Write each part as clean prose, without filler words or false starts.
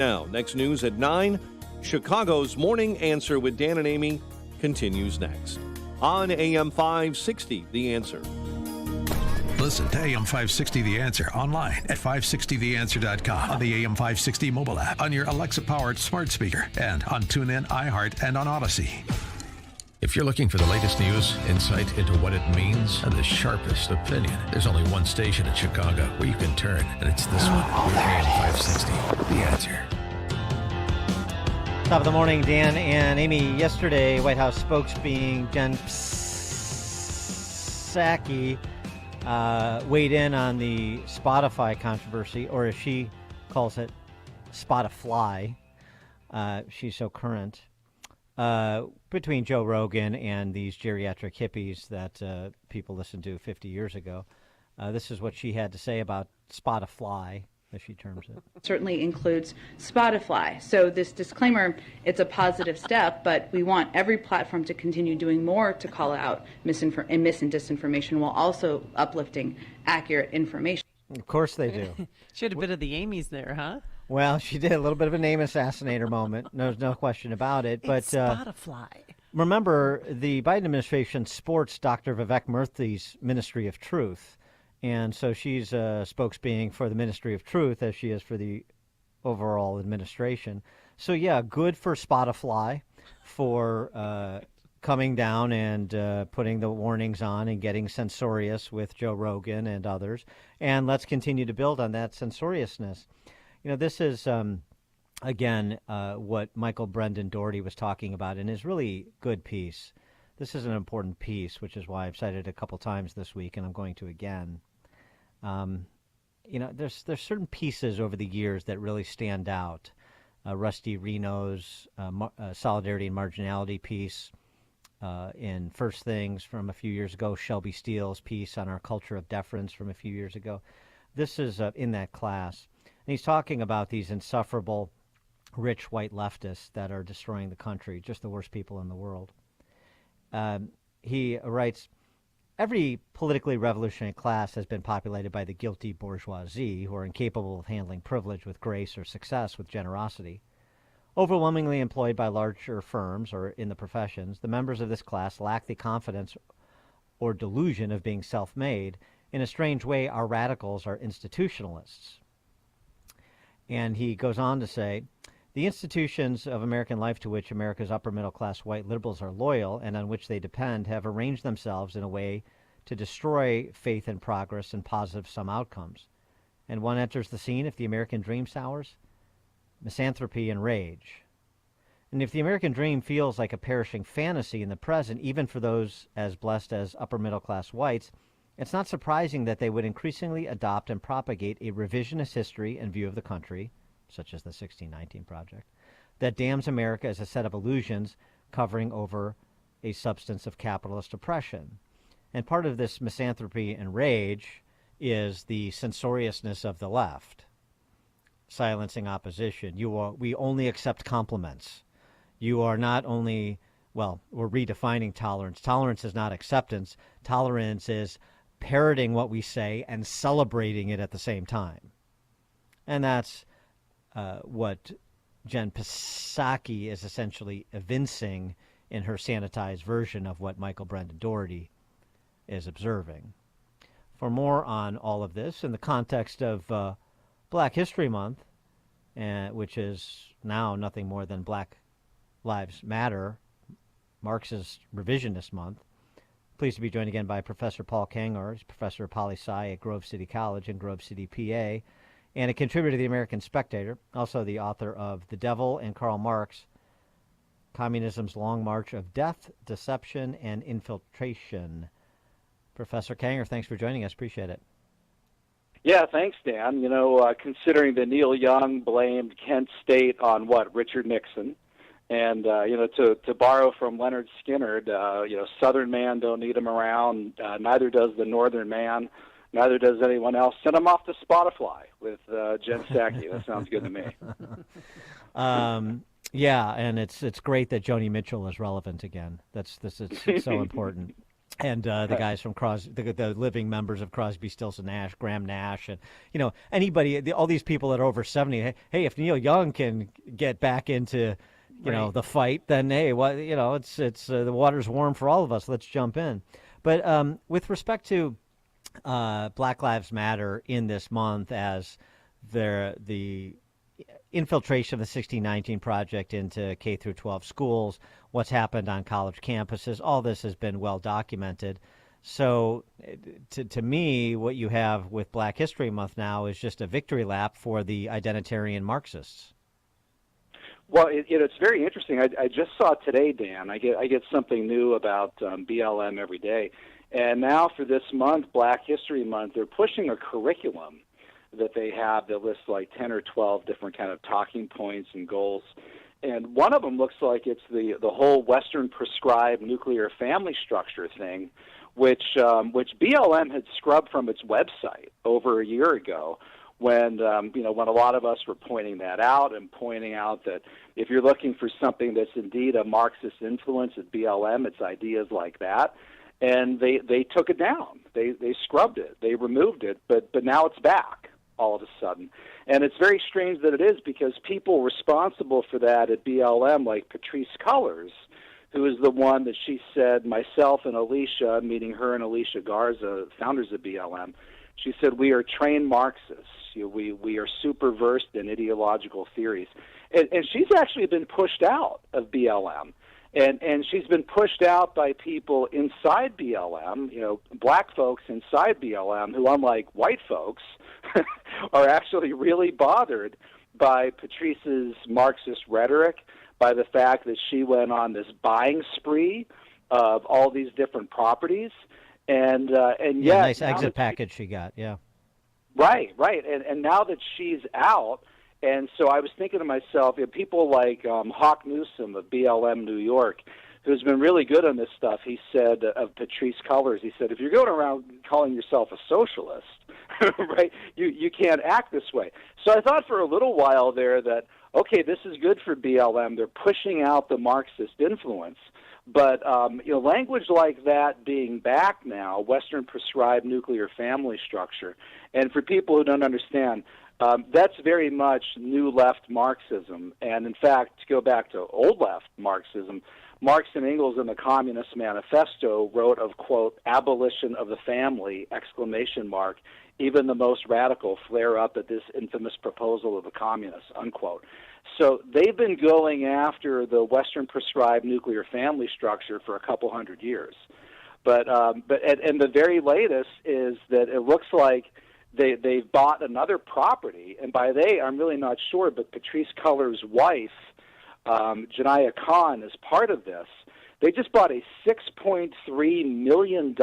Now, next news at 9. Chicago's Morning Answer with Dan and Amy continues next on AM 560, The Answer. Listen to AM 560 The Answer online at 560theanswer.com, on the AM 560 mobile app, on your Alexa-powered smart speaker, and on TuneIn, iHeart, and on Odyssey. If you're looking for the latest news, insight into what it means, and the sharpest opinion, there's only one station in Chicago where you can turn, and it's this one. AM 560, The Answer. Top of the morning, Dan and Amy. Yesterday, White House spokesperson Jen Psaki weighed in on the Spotify controversy, or as she calls it, Spotify. She's so current. Between Joe Rogan and these geriatric hippies that people listened to 50 years ago. This is what she had to say about Spotify, as she terms it. Certainly includes Spotify. So this disclaimer, it's a positive step, but we want every platform to continue doing more to call out mis and disinformation while also uplifting accurate information. Of course they do. She had a bit of the Amy's there, huh? Well, she did a little bit of a name assassinator moment. There's no question about it. But it's Spotify. Remember, the Biden administration sports Dr. Vivek Murthy's Ministry of Truth. And so she's a spokesbeing for the Ministry of Truth as she is for the overall administration. So, yeah, good for Spotify for coming down and putting the warnings on and getting censorious with Joe Rogan and others. And let's continue to build on that censoriousness. You know, this is, again, what Michael Brendan Doherty was talking about in his really good piece. This is an important piece, which is why I've cited it a couple times this week, and I'm going to again. You know, there's certain pieces over the years that really stand out. Rusty Reno's Solidarity and Marginality piece in First Things from a few years ago, Shelby Steele's piece on our culture of deference from a few years ago. This is in that class. And he's talking about these insufferable, rich white leftists that are destroying the country, just the worst people in the world. He writes, every politically revolutionary class has been populated by the guilty bourgeoisie who are incapable of handling privilege with grace or success with generosity. Overwhelmingly employed by larger firms or in the professions, the members of this class lack the confidence or delusion of being self-made. In a strange way, our radicals are institutionalists. And he goes on to say, the institutions of American life to which America's upper middle class white liberals are loyal and on which they depend have arranged themselves in a way to destroy faith in progress and positive sum outcomes. And one enters the scene if the American dream sours, misanthropy and rage. And if the American dream feels like a perishing fantasy in the present, even for those as blessed as upper middle class whites, it's not surprising that they would increasingly adopt and propagate a revisionist history and view of the country, such as the 1619 Project, that damns America as a set of illusions covering over a substance of capitalist oppression. And part of this misanthropy and rage is the censoriousness of the left, silencing opposition. We only accept compliments. You are not only, well, we're redefining tolerance. Tolerance is not acceptance. Tolerance is parroting what we say and celebrating it at the same time. And that's what Jen Psaki is essentially evincing in her sanitized version of what Michael Brendan Doherty is observing. For more on all of this in the context of Black History Month, which is now nothing more than Black Lives Matter, Marxist Revisionist Month, pleased to be joined again by Professor Paul Kengor. He's professor of poli-sci at Grove City College in Grove City, PA, and a contributor to the American Spectator, also the author of The Devil and Karl Marx, Communism's Long March of Death, Deception, and Infiltration. Professor Kengor, thanks for joining us. Appreciate it. Yeah, thanks, Dan. You know, considering that Neil Young blamed Kent State on, Richard Nixon, and, to borrow from Leonard Skinner, Southern man don't need him around, neither does the Northern man, neither does anyone else. Send him off to Spotify with Jen Psaki. That sounds good to me. Yeah, and it's great that Joni Mitchell is relevant again. It's so important. and the guys from the living members of Crosby, Stills and Nash, Graham Nash, and anybody, all these people that are over 70. Hey, if Neil Young can get back into the fight, then hey, it's the water's warm for all of us. Let's jump in. But with respect to Black Lives Matter in this month, as the infiltration of the 1619 Project into K through 12 schools, what's happened on college campuses, all this has been well documented. So to me, what you have with Black History Month now is just a victory lap for the identitarian Marxists. Well, it's very interesting. I just saw today, Dan. I get something new about BLM every day, and now for this month, Black History Month, they're pushing a curriculum that they have that lists like 10 or 12 different kind of talking points and goals. And one of them looks like it's the whole Western prescribed nuclear family structure thing, which BLM had scrubbed from its website over a year ago, when when a lot of us were pointing that out and pointing out that if you're looking for something that's indeed a Marxist influence at BLM, it's ideas like that. And they took it down. They scrubbed it. They removed it. But now it's back all of a sudden. And it's very strange that it is, because people responsible for that at BLM, like Patrisse Cullors, who is the one that she said, myself and Alicia, meeting her and Alicia Garza, founders of BLM, she said, we are trained Marxists. We are super versed in ideological theories. And she's actually been pushed out of BLM. And she's been pushed out by people inside BLM, black folks inside BLM, who, unlike white folks, are actually really bothered by Patrisse's Marxist rhetoric, by the fact that she went on this buying spree of all these different properties. And nice exit package she got, yeah. Right. And now that she's out, and so I was thinking to myself, people like Hawk Newsom of BLM New York, who's been really good on this stuff, he said of Patrisse Cullors, he said, if you're going around calling yourself a socialist, right, you can't act this way. So I thought for a little while there that, okay, this is good for BLM. They're pushing out the Marxist influence. But language like that being back now, Western prescribed nuclear family structure, and for people who don't understand, that's very much new left Marxism. And in fact, to go back to old left Marxism, Marx and Engels in the Communist Manifesto wrote of, quote, abolition of the family, ! Even the most radical flare up at this infamous proposal of the communists, unquote. So they've been going after the Western prescribed nuclear family structure for a couple hundred years. But the very latest is that it looks like they've bought another property, and by they, I'm really not sure, but Patrisse Cullors' wife, Janaya Khan, is part of this. They just bought a $6.3 million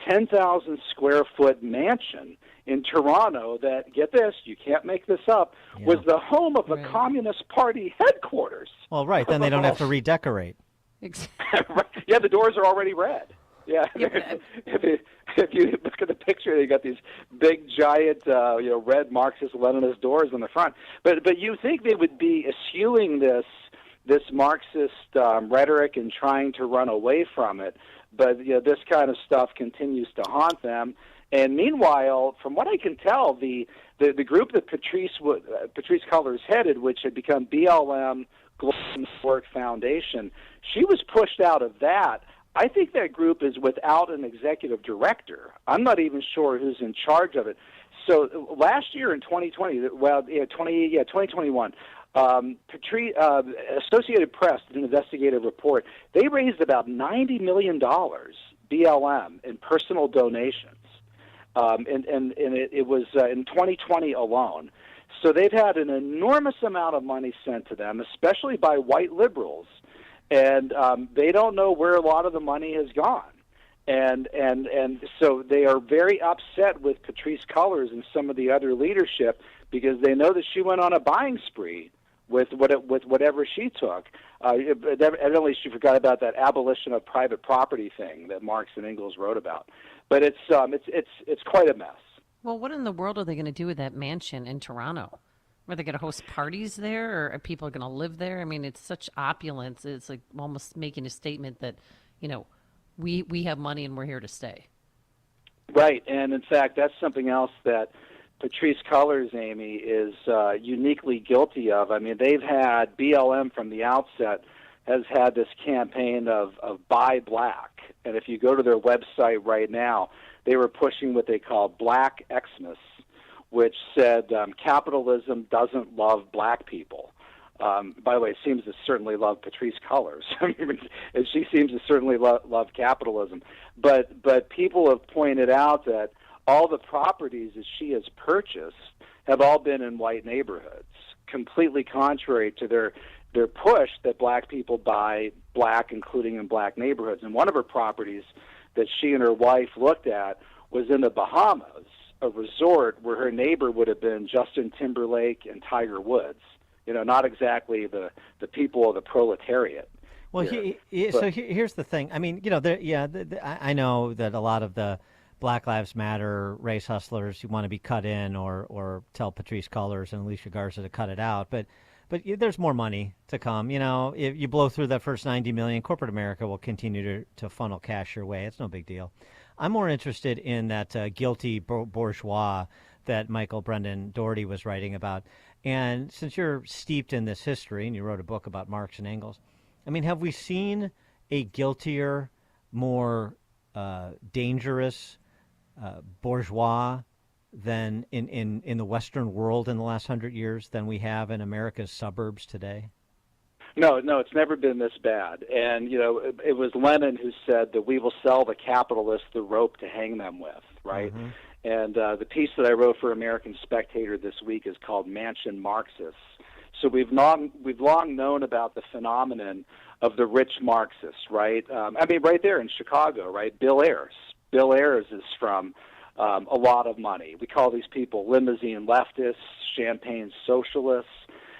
10,000 square foot mansion in Toronto that, get this, you can't make this up, was the home of the Communist Party headquarters. Well, right, then they don't have to redecorate. Yeah, the doors are already red. Yeah, if you look at the picture, they got these big, giant, red Marxist-Leninist doors on the front. But you think they would be eschewing this Marxist rhetoric and trying to run away from it, but this kind of stuff continues to haunt them. And meanwhile, from what I can tell, the group that Patrisse Cullors headed, which had become BLM Global Network Foundation, she was pushed out of that. I think that group is without an executive director. I'm not even sure who's in charge of it. So last year in 2021, Associated Press did an investigative report. They raised about $90 million, BLM, in personal donations. And it was in 2020 alone. So they've had an enormous amount of money sent to them, especially by white liberals, and they don't know where a lot of the money has gone. And so they are very upset with Patrisse Cullors and some of the other leadership, because they know that she went on a buying spree with whatever she took. Evidently, she forgot about that abolition of private property thing that Marx and Engels wrote about. But it's quite a mess. Well, what in the world are they going to do with that mansion in Toronto? Are they going to host parties there, or are people going to live there? I mean, it's such opulence. It's like almost making a statement that, we have money and we're here to stay. Right, and in fact, that's something else that Patrisse Cullors, Amy, is uniquely guilty of. I mean, they've had, BLM from the outset has had this campaign of Buy Black. And if you go to their website right now, they were pushing what they call Black Xmas, which said capitalism doesn't love black people. By the way, it seems to certainly love Patrisse Cullors. I mean, she seems to certainly love capitalism. But people have pointed out that all the properties that she has purchased have all been in white neighborhoods, completely contrary to their push that black people buy black, including in black neighborhoods. And one of her properties that she and her wife looked at was in the Bahamas, a resort where her neighbor would have been Justin Timberlake and Tiger Woods. You know, not exactly the people of the proletariat. Well, here's the thing. I mean, you know, I know that a lot of the Black Lives Matter race hustlers who want to be cut in or tell Patrisse Cullors and Alicia Garza to cut it out, but there's more money to come. You know, if you blow through that first 90 million, corporate America will continue to funnel cash your way. It's no big deal. I'm more interested in that guilty bourgeois that Michael Brendan Doherty was writing about. And since you're steeped in this history and you wrote a book about Marx and Engels, I mean, have we seen a guiltier, more dangerous bourgeois than in the Western world in the last 100 years than we have in America's suburbs today? No, it's never been this bad. And, you know, it was Lenin who said that we will sell the capitalists the rope to hang them with, right? Mm-hmm. And the piece that I wrote for American Spectator this week is called Mansion Marxists. So we've long known about the phenomenon of the rich Marxists, right? I mean, right there in Chicago, right? Bill Ayers. Bill Ayers is from a lot of money. We call these people limousine leftists, champagne socialists.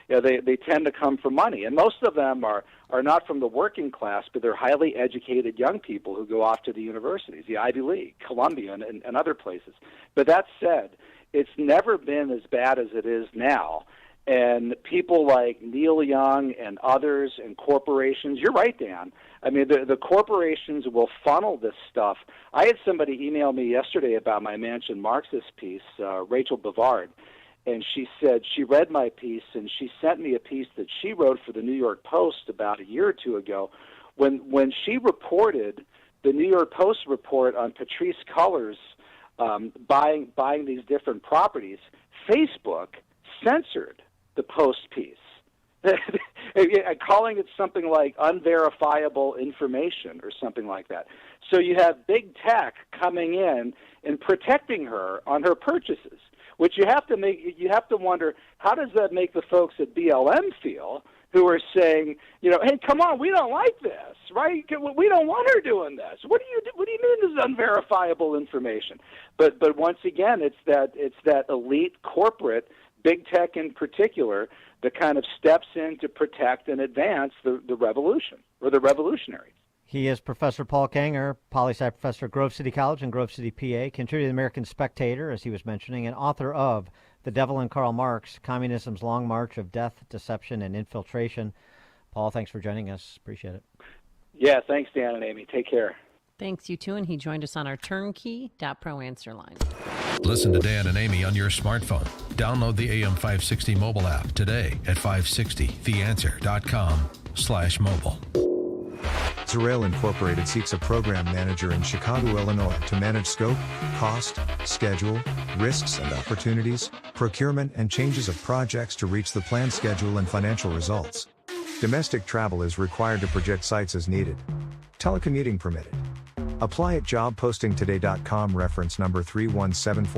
You know, they tend to come from money, and most of them are not from the working class, but they're highly educated young people who go off to the universities, the Ivy League, Columbia, and other places. But that said, it's never been as bad as it is now. And people like Neil Young and others and corporations, you're right, Dan. I mean, the corporations will funnel this stuff. I had somebody email me yesterday about my Mansion Marxist piece, Rachel Bavard, and she said she read my piece and she sent me a piece that she wrote for the New York Post about a year or two ago. When she reported the New York Post report on Patrisse Cullors buying these different properties, Facebook censored the Post piece, calling it something like unverifiable information or something like that. So you have big tech coming in and protecting her on her purchases, which you have to wonder, how does that make the folks at BLM feel, who are saying, you know, hey, come on, we don't like this, right? We don't want her doing this. What do you mean this is unverifiable information? But once again, it's that elite corporate, big tech in particular, that kind of steps in to protect and advance the revolution or the revolutionaries. He is Professor Paul Kengor, poli-sci professor at Grove City College in Grove City, PA, contributor to the American Spectator, as he was mentioning, and author of The Devil and Karl Marx, Communism's Long March of Death, Deception, and Infiltration. Paul, thanks for joining us. Appreciate it. Yeah, thanks, Dan and Amy. Take care. Thanks, you too. And he joined us on our turnkey.pro answer line. Listen to Dan and Amy on your smartphone. Download the AM560 mobile app today at 560theanswer.com/mobile. Zerail Incorporated seeks a program manager in Chicago, Illinois to manage scope, cost, schedule, risks and opportunities, procurement and changes of projects to reach the planned schedule and financial results. Domestic travel is required to project sites as needed. Telecommuting permitted. Apply at jobpostingtoday.com reference number 3174.